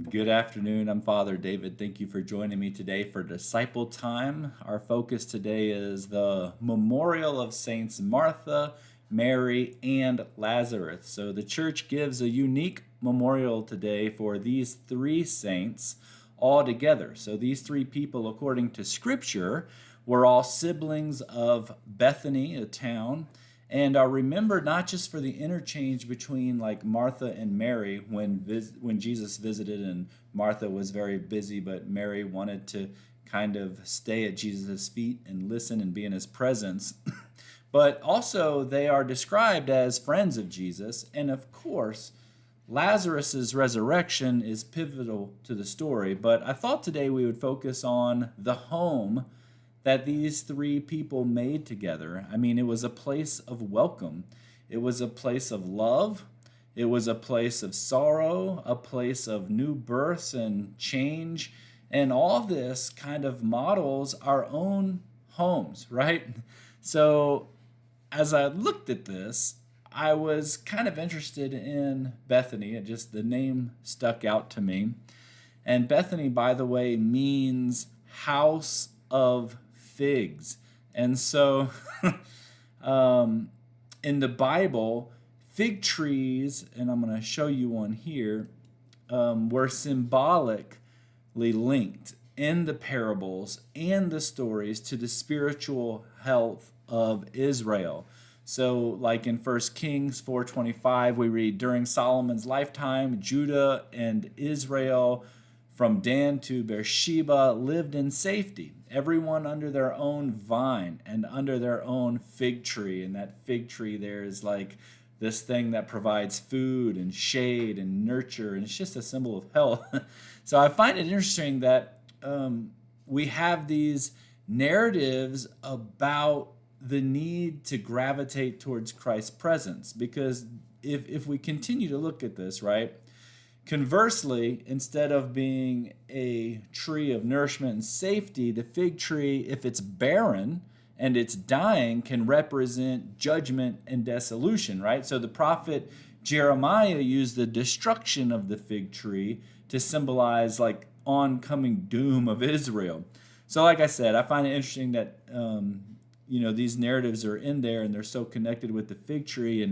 Good afternoon. I'm Father David. Thank you for joining me today for Disciple Time. Our focus today is the memorial of Saints Martha, Mary, and Lazarus. So the church gives a unique memorial today for these three saints all together. So these three people, according to Scripture, were all siblings of Bethany, a town, and are remembered not just for the interchange between like Martha and Mary when Jesus visited and Martha was very busy, but Mary wanted to kind of stay at Jesus' feet and listen and be in his presence. But also they are described as friends of Jesus, and of course Lazarus's resurrection is pivotal to the story. But I thought today we would focus on the home that these three people made together. I mean, it was a place of welcome. It was a place of love. It was a place of sorrow, a place of new births and change. And all this kind of models our own homes, right? So as I looked at this, I was kind of interested in Bethany. It just, the name stuck out to me. And Bethany, by the way, means house of figs. And so in the Bible, fig trees, and I'm going to show you one here, were symbolically linked in the parables and the stories to the spiritual health of Israel. So like in 1 Kings 4:25, we read, during Solomon's lifetime, Judah and Israel from Dan to Beersheba lived in safety, everyone under their own vine and under their own fig tree. And that fig tree there is like this thing that provides food and shade and nurture, and it's just a symbol of health. So I find it interesting that we have these narratives about the need to gravitate towards Christ's presence, because if we continue to look at this, right, conversely, instead of being a tree of nourishment and safety, the fig tree, if it's barren and it's dying, can represent judgment and dissolution, right? So the prophet Jeremiah used the destruction of the fig tree to symbolize like oncoming doom of Israel. So like I said, I find it interesting that these narratives are in there and they're so connected with the fig tree,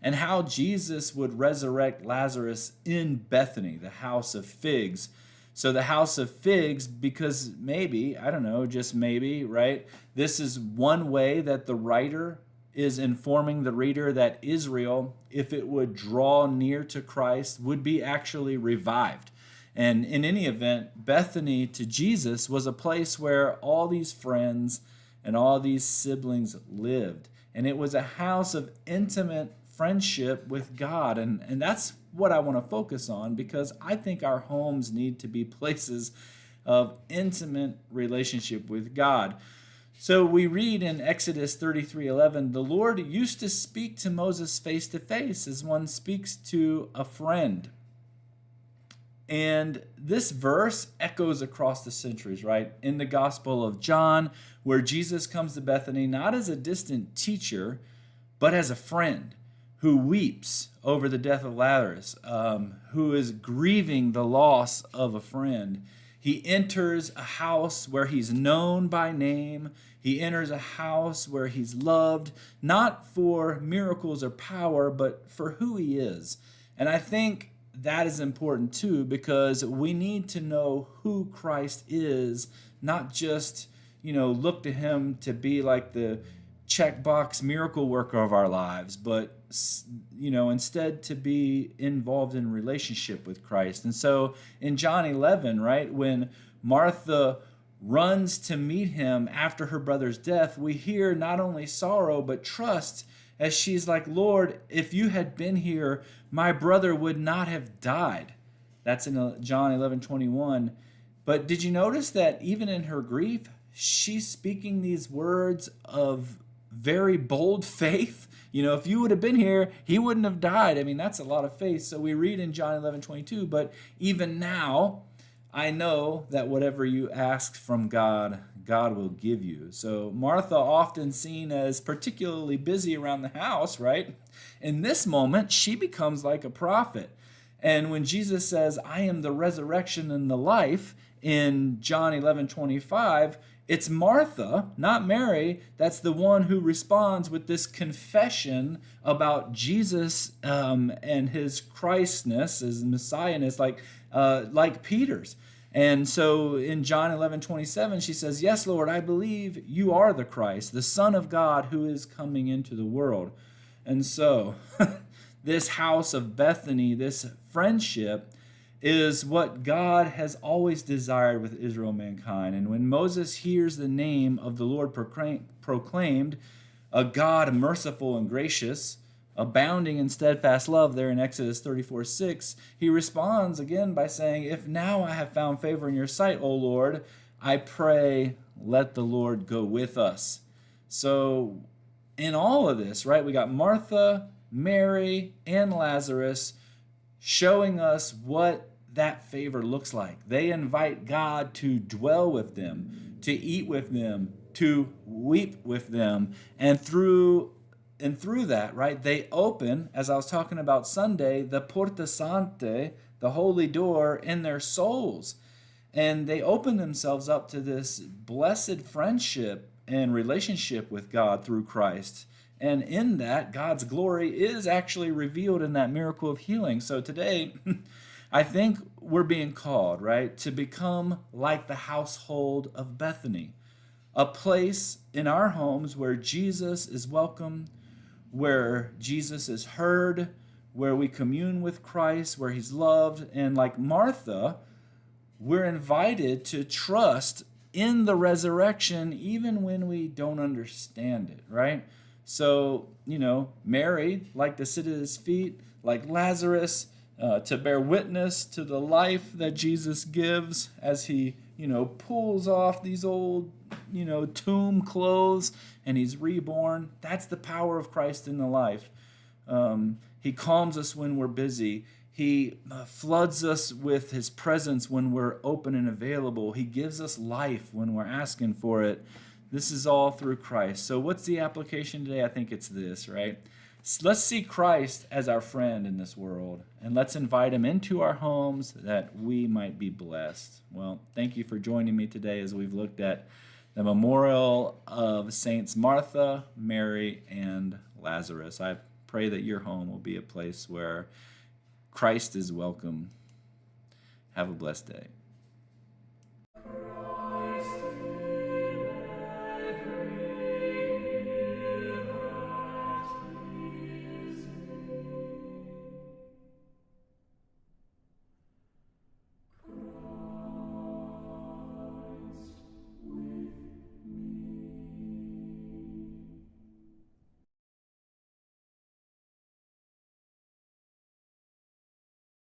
and how Jesus would resurrect Lazarus in Bethany, the house of figs. So the house of figs, because maybe, I don't know, just maybe, right? This is one way that the writer is informing the reader that Israel, if it would draw near to Christ, would be actually revived. And in any event, Bethany to Jesus was a place where all these friends and all these siblings lived. And it was a house of intimate friendship with God. And that's what I want to focus on, because I think our homes need to be places of intimate relationship with God. So we read in Exodus 33:11, the Lord used to speak to Moses face to face as one speaks to a friend. And this verse echoes across the centuries, right? In the Gospel of John, where Jesus comes to Bethany not as a distant teacher, but as a friend who weeps over the death of Lazarus, who is grieving the loss of a friend. He enters a house where he's known by name. He enters a house where he's loved, not for miracles or power, but for who he is. And I think that is important too, because we need to know who Christ is, not just, look to him to be like the checkbox miracle worker of our lives, but, instead to be involved in relationship with Christ. And so in John 11, right, when Martha runs to meet him after her brother's death, we hear not only sorrow, but trust, as she's like, Lord, if you had been here, my brother would not have died. That's in John 11:21. But did you notice that even in her grief, she's speaking these words of very bold faith? If you would have been here, he wouldn't have died. I mean, that's a lot of faith. So we read in John 11:22, but even now, I know that whatever you ask from God, God will give you. So Martha, often seen as particularly busy around the house, right? In this moment, she becomes like a prophet. And when Jesus says, I am the resurrection and the life in John 11:25, it's Martha, not Mary, that's the one who responds with this confession about Jesus and his Christness, his Messiahness, like Peter's. And so in John 11:27, she says, yes, Lord, I believe you are the Christ, the Son of God who is coming into the world. And so this house of Bethany, this friendship, is what God has always desired with Israel, mankind. And when Moses hears the name of the Lord proclaimed, a God merciful and gracious, abounding in steadfast love, there in Exodus 34:6, he responds again by saying, if now I have found favor in your sight, O Lord, I pray, let the Lord go with us. So in all of this, right, we got Martha, Mary, and Lazarus showing us what that favor looks like. They invite God to dwell with them, to eat with them, to weep with them, and through that, right, they open, as I was talking about Sunday, the Porta Sante, the holy door, in their souls. And they open themselves up to this blessed friendship and relationship with God through Christ. And in that, God's glory is actually revealed in that miracle of healing. So today, I think we're being called, right, to become like the household of Bethany, a place in our homes where Jesus is welcome, where Jesus is heard, where we commune with Christ, where he's loved. And like Martha, we're invited to trust in the resurrection even when we don't understand it, right? So, Mary, like to sit at his feet, like Lazarus, to bear witness to the life that Jesus gives as he, pulls off these old, tomb clothes and he's reborn. That's the power of Christ in the life. He calms us when we're busy. He floods us with his presence when we're open and available. He gives us life when we're asking for it. This is all through Christ. So what's the application today? I think it's this, right? Let's see Christ as our friend in this world, and let's invite him into our homes that we might be blessed. Well, thank you for joining me today as we've looked at the memorial of Saints Martha, Mary, and Lazarus. I pray that your home will be a place where Christ is welcome. Have a blessed day.